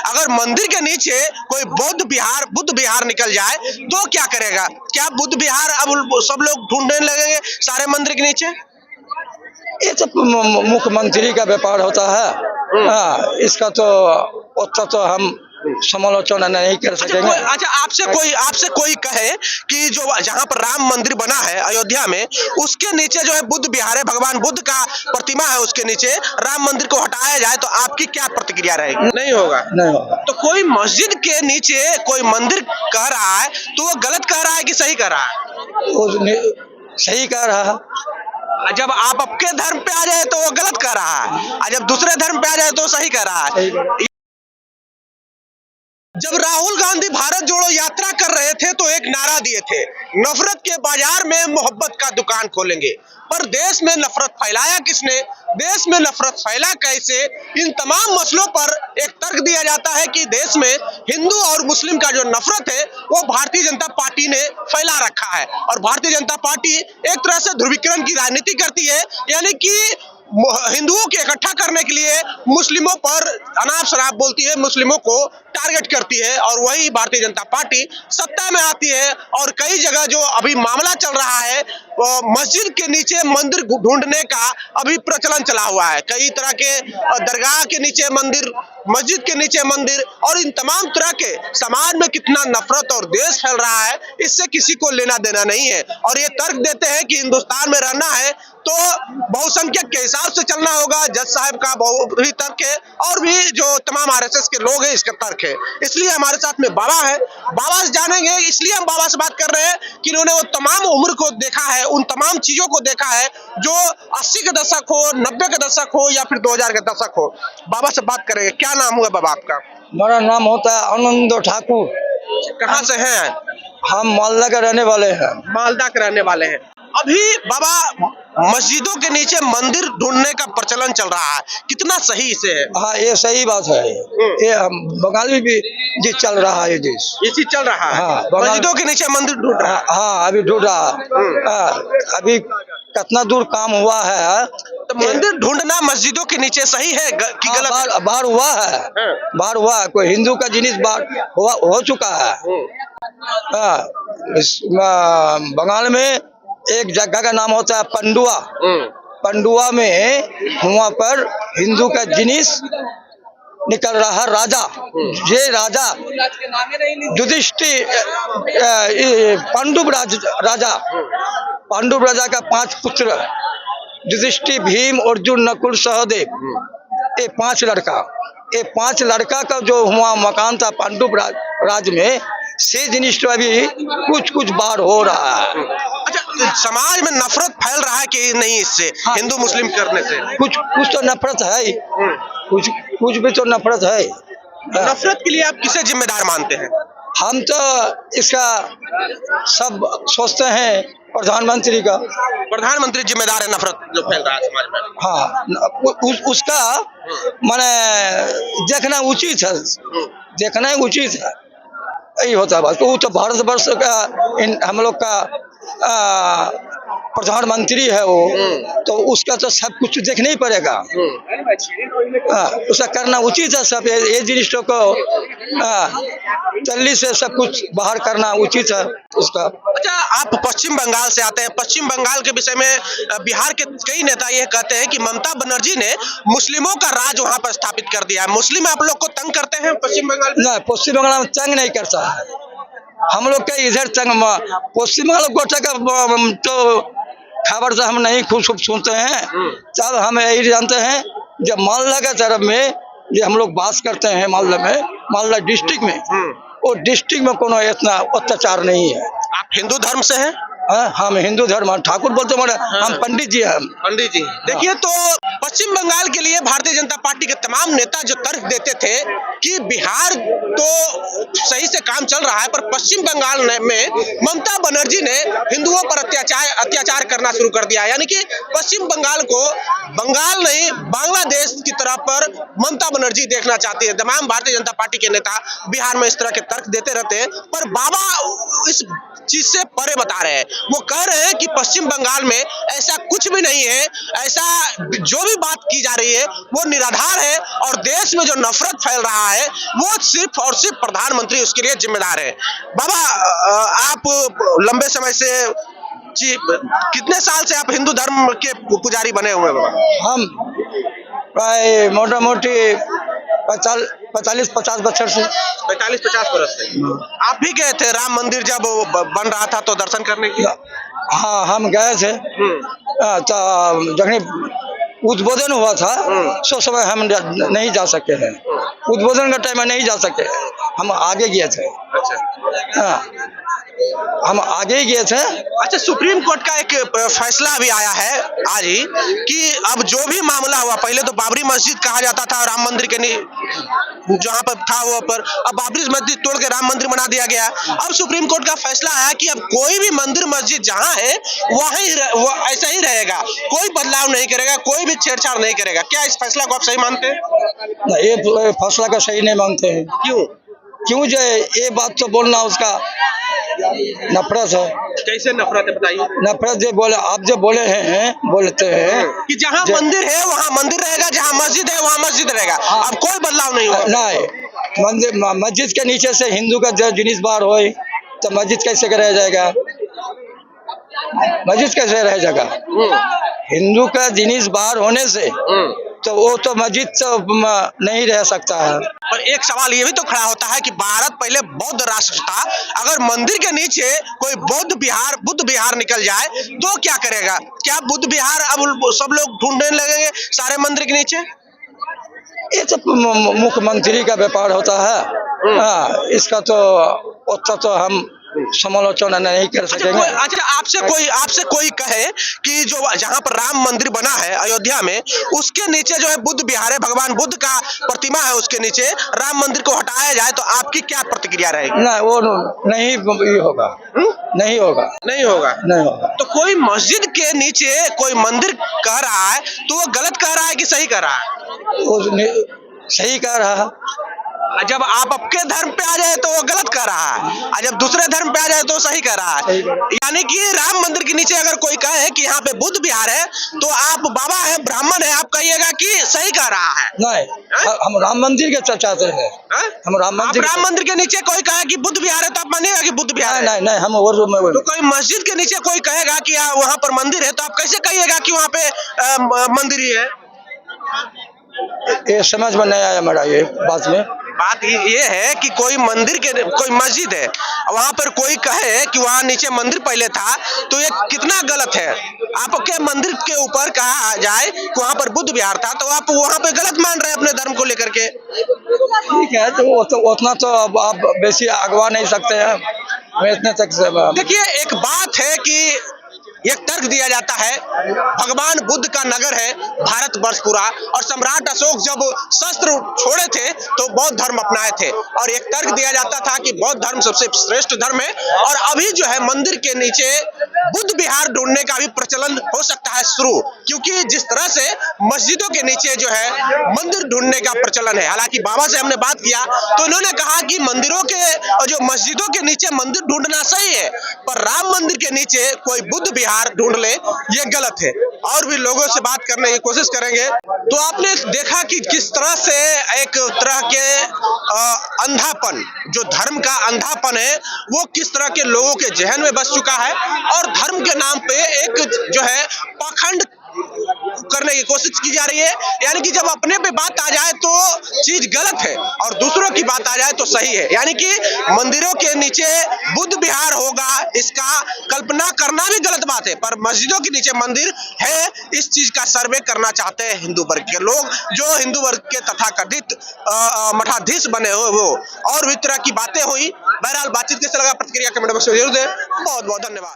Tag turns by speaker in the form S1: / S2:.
S1: अगर मंदिर के नीचे कोई बुद्ध विहार निकल जाए तो क्या करेगा? क्या बुद्ध विहार अब सब लोग ढूंढने लगेंगे सारे मंदिर के नीचे?
S2: ये तो मुख्यमंत्री का व्यापार होता है। हाँ, इसका तो उतना तो हम समालोचना नहीं कर सकेंगे।
S1: अच्छा, आपसे कोई कहे कि जो जहाँ पर राम मंदिर बना है अयोध्या में, उसके नीचे जो है बुद्ध विहार है, भगवान बुद्ध का प्रतिमा है, उसके नीचे राम मंदिर को हटाया जाए तो आपकी क्या प्रतिक्रिया रहेगी? नहीं होगा।
S2: नहीं होगा।
S1: तो कोई मस्जिद के नीचे कोई मंदिर कह रहा है तो वो गलत कह रहा है कि सही कह रहा है?
S2: वो सही कह रहा है।
S1: जब आप आपके धर्म पे आ जाए तो वो गलत कह रहा है, और जब दूसरे धर्म पे आ जाए तो सही कह रहा है। जब राहुल गांधी भारत जोड़ो यात्रा कर रहे थे तो एक नारा दिए थे, नफरत के बाजार में मोहब्बत का दुकान खोलेंगे। पर देश में नफरत फैलाया किसने? देश में नफरत फैला कैसे? इन तमाम मसलों पर एक तर्क दिया जाता है कि देश में हिंदू और मुस्लिम का जो नफरत है वो भारतीय जनता पार्टी ने फैला रखा है, और भारतीय जनता पार्टी एक तरह से ध्रुवीकरण की राजनीति करती है, यानी कि हिंदुओं को इकट्ठा करने के लिए मुस्लिमों पर अनाप शनाप बोलती है, मुस्लिमों को टारगेट करती है, और वही भारतीय जनता पार्टी सत्ता में आती है। और कई जगह जो अभी मामला चल रहा है, मस्जिद के नीचे मंदिर ढूंढने का अभी प्रचलन चला हुआ है। कई तरह के दरगाह के नीचे मंदिर, मस्जिद के नीचे मंदिर, और इन तमाम तरह के समाज में कितना नफरत और द्वेष फैल रहा है, इससे किसी को लेना देना नहीं है। और ये तर्क देते हैं कि हिंदुस्तान में रहना है तो बहुसंख्यक के हिसाब से चलना होगा। जज साहब का भी तर्क है, और भी जो तमाम आरएसएस के लोग हैं इसका तर्क है। इसलिए हमारे साथ में बाबा है, बाबा से जानेंगे, इसलिए हम बाबा से बात कर रहे हैं कि इन्होंने वो तमाम उम्र को देखा है, उन तमाम चीजों को देखा है जो 80 के दशक हो, 90 के दशक हो, या फिर 2000 के दशक हो। बाबा से बात करेंगे। क्या नाम हुआ बाबा आपका?
S2: मेरा नाम होता है आनंद ठाकुर।
S1: कहाँ से हैं?
S2: हम मालदा के रहने वाले हैं।
S1: मालदा के रहने वाले हैं। अभी बाबा मस्जिदों के नीचे मंदिर ढूंढने का प्रचलन चल रहा है, कितना सही से है?
S2: हाँ, ये सही बात है। ये हम बंगाल में भी जी चल रहा है, ये चीज
S1: चल रहा है।
S2: हाँ,
S1: मस्जिदों के नीचे मंदिर ढूंढ रहा है।
S2: हाँ, अभी ढूंढ रहा है। अभी कितना दूर काम हुआ है?
S1: तो मंदिर ढूंढना मस्जिदों के नीचे सही है कि गलत?
S2: बाहर हुआ है, बाहर हुआ है। कोई हिंदू का जिनिस बाहर हो चुका है। बंगाल में एक जगह का नाम होता है पंडुआ। पंडुआ में वहाँ पर हिंदू का जिनिस निकल रहा है। राजा, ये राजा युधिष्ठिर, पांडुप राजा का 5 पुत्र, युधिष्ठिर, भीम, अर्जुन, नकुल, सहदेव, ये 5 लड़का का जो हुआ मकान था पांडुप राज में, से जिनिस तो अभी कुछ बार हो रहा है।
S1: अच्छा, समाज में नफरत फैल रहा है कि नहीं इससे? हाँ, हिंदू मुस्लिम करने से
S2: कुछ तो नफरत है, कुछ भी तो नफरत है।
S1: नफरत के लिए आप किसे जिम्मेदार मानते हैं?
S2: हम तो इसका सब सोचते हैं प्रधानमंत्री का।
S1: प्रधानमंत्री जिम्मेदार है नफरत जो फैल रहा है समाज में?
S2: हाँ, उसका माने देखना उचित है, देखना ही उचित है। यही होता है बात। तो भारतवर्ष का हम लोग का प्रधानमंत्री है वो, तो उसका तो सब कुछ देखना ही पड़ेगा। उसका करना उचित है। सब ये जिनिसों को दिल्ली से सब कुछ बाहर करना उचित है उसका।
S1: अच्छा, आप पश्चिम बंगाल से आते हैं। पश्चिम बंगाल के विषय में बिहार के कई नेता ये कहते हैं कि ममता बनर्जी ने मुस्लिमों का राज वहाँ पर स्थापित कर दिया है। मुस्लिम आप लोग को तंग करते हैं पश्चिम बंगाल में?
S2: नहीं, पश्चिम बंगाल में तंग नहीं करता है। हम लोग के इधर तंग, पश्चिम बंगाल गोटा का तो खबर से हम नहीं खूब सुनते हैं। तब हम यही जानते हैं जब मालदा के तरफ में जो हम लोग बात करते हैं, मालदा डिस्ट्रिक्ट में, वो डिस्ट्रिक्ट में कोनो इतना अत्याचार नहीं है।
S1: आप हिंदू धर्म से हैं?
S2: हम हिंदू धर्म, ठाकुर बोलते हैं। हम पंडित जी हैं।
S1: पंडित जी, देखिए, तो पश्चिम बंगाल के लिए भारतीय जनता पार्टी के तमाम नेता जो तर्क देते थे कि बिहार तो सही से काम चल रहा है, पर पश्चिम बंगाल में ममता बनर्जी ने हिंदुओं पर अत्याचार करना शुरू कर दिया। यानी कि पश्चिम बंगाल को बंगाल नहीं बांग्लादेश की तरह पर ममता बनर्जी देखना चाहती है। तमाम भारतीय जनता पार्टी के नेता बिहार में इस तरह के तर्क देते रहते हैं, पर बाबा इस चीज से परे बता रहे हैं। वो कह रहे हैं कि पश्चिम बंगाल में ऐसा कुछ भी नहीं है, ऐसा जो भी बात की जा रही है वो निराधार है और देश में जो नफरत फैल रहा है वो सिर्फ और सिर्फ प्रधानमंत्री उसके लिए जिम्मेदार है। बाबा, आप लंबे समय से जी, कितने साल से आप हिंदू धर्म के पुजारी बने हुए हैं बाबा?
S2: हम प्राय मोटा मोटी 45-50 बच्चों से
S1: 45-50 बरस से आप भी गए थे राम मंदिर जब बन रहा था तो दर्शन करने के लिए?
S2: हाँ, हम गए थे। तो जब उद्बोधन हुआ था सो समय हम नहीं जा सके हैं, उद्बोधन का टाइम में नहीं जा सके, हम आगे गए थे।
S1: अच्छा,
S2: हाँ, हम आगे गए थे।
S1: अच्छा, सुप्रीम कोर्ट का एक फैसला भी आया है आज ही कि अब जो भी मामला हुआ, पहले तो बाबरी मस्जिद कहा जाता था राम मंदिर के जहाँ पर था वो पर, अब बाबरी मस्जिद तोड़ के राम मंदिर बना दिया गया। अब सुप्रीम कोर्ट का फैसला आया कि अब कोई भी मंदिर मस्जिद जहाँ है वहीं वो ऐसा ही रहेगा, कोई बदलाव नहीं करेगा, कोई भी छेड़छाड़ नहीं करेगा। क्या इस फैसला को आप सही मानते हैं?
S2: ये फैसला का सही नहीं मानते हैं। क्यों जो ये बात तो बोलना उसका नफरत है।
S1: कैसे नफरत है बताइए?
S2: नफरत जो बोले, आप जो बोलते हैं
S1: कि जहाँ मंदिर है वहाँ मंदिर रहेगा, जहाँ मस्जिद है वहाँ मस्जिद रहेगा, अब कोई बदलाव नहीं होगा।
S2: नहीं, मस्जिद के नीचे से हिंदू का जो जिनिस बाहर हो तो मस्जिद कैसे रह जाएगा? मस्जिद कैसे रह जाएगा? हिंदू का जिनिस बाहर होने से तो वो तो मस्जिद तो नहीं रह सकता है।
S1: पर एक सवाल ये भी तो खड़ा होता है कि भारत पहले बौद्ध राष्ट्र था, अगर मंदिर के नीचे कोई बुद्ध विहार निकल जाए तो क्या करेगा? क्या बुद्ध विहार अब सब लोग ढूंढने लगेंगे सारे मंदिर के नीचे?
S2: ये तो मुख्यमंत्री का व्यापार होता है। हाँ, इसका तो उतना तो हम समालोचना नहीं कर सकेंगे।
S1: अच्छा, आपसे कोई कहे कि जो जहाँ पर राम मंदिर बना है अयोध्या में, उसके नीचे जो है बुद्ध विहार है, भगवान बुद्ध का प्रतिमा है, उसके नीचे राम मंदिर को हटाया जाए तो आपकी क्या प्रतिक्रिया रहेगी?
S2: नहीं, वो नहीं होगा। नहीं होगा।
S1: तो कोई मस्जिद के नीचे कोई मंदिर कह रहा है तो वो गलत कह रहा है कि सही कह रहा है?
S2: वो सही कह रहा है।
S1: जब आप आपके धर्म पे आ जाए तो वो गलत कर रहा है, और जब दूसरे धर्म पे आ जाए तो सही कर रहा है। यानी कि राम मंदिर के नीचे अगर कोई कहे कि यहाँ पे बुद्ध विहार है तो आप बाबा है, ब्राह्मण है, आप कहिएगा कि सही कर रहा है?
S2: नहीं, हम राम मंदिर के चाहते हैं। हम राम मंदिर
S1: के नीचे कोई कहे कि बुद्ध विहार है तो आप मानिएगा कि बुद्ध विहार है?
S2: नहीं, हम और
S1: तो कोई मस्जिद के नीचे कोई कहेगा कि वहाँ पर मंदिर है तो आप कैसे कहिएगा कि वहाँ पे मंदिर ही है?
S2: ये समझ में नहीं आया मेरा ये बात
S1: ये है कि कोई मस्जिद है, वहाँ पर कोई कहे कि वहाँ नीचे मंदिर पहले था तो ये कितना गलत है। आपके मंदिर के ऊपर कहा जाए कि वहाँ पर बुद्ध विहार था तो आप वहाँ पे गलत मान रहे हैं अपने धर्म को लेकर के।
S2: ठीक है, तो उतना तो अब आप बेसी अगवा नहीं सकते हैं। मैं इतने तक
S1: देखिए, एक बात है कि एक तर्क दिया जाता है, भगवान बुद्ध का नगर है भारतवर्ष पूरा, और सम्राट अशोक जब शस्त्र छोड़े थे तो बौद्ध धर्म अपनाए थे, और एक तर्क दिया जाता था कि बौद्ध धर्म सबसे श्रेष्ठ धर्म है। और अभी जो है मंदिर के नीचे बुद्ध विहार ढूंढने का भी प्रचलन हो सकता है शुरू, क्योंकि जिस तरह से मस्जिदों के नीचे जो है मंदिर ढूंढने का प्रचलन है। हालांकि बाबा से हमने बात किया तो उन्होंने कहा कि मंदिरों के और जो मस्जिदों के नीचे मंदिर ढूंढना सही है, पर राम मंदिर के नीचे कोई बुद्ध विहार ढूंढ ले ये गलत है। और भी लोगों से बात करने की कोशिश करेंगे। तो आपने देखा कि किस तरह से एक तरह के अंधापन, जो धर्म का अंधापन है, वो किस तरह के लोगों के जहन में बस चुका है, और धर्म के नाम पे एक जो है पाखंड करने की कोशिश की जा रही है। यानी कि जब अपने पे बात आ जाए तो चीज गलत है और दूसरों की बात आ जाए तो सही है। यानी कि मंदिरों के नीचे बुद्ध विहार होगा, इसका कल्पना करना भी गलत बात है, पर मस्जिदों के नीचे मंदिर है, इस चीज का सर्वे करना चाहते हैं हिंदू वर्ग के लोग, जो हिंदू वर्ग के तथाकथित मठाधीश बने हुए वो। और भी तरह की बातें हुई। बहरहाल बातचीत कैसे लगा, प्रतिक्रिया कमेंट बॉक्स में जरूर दें। बहुत बहुत धन्यवाद।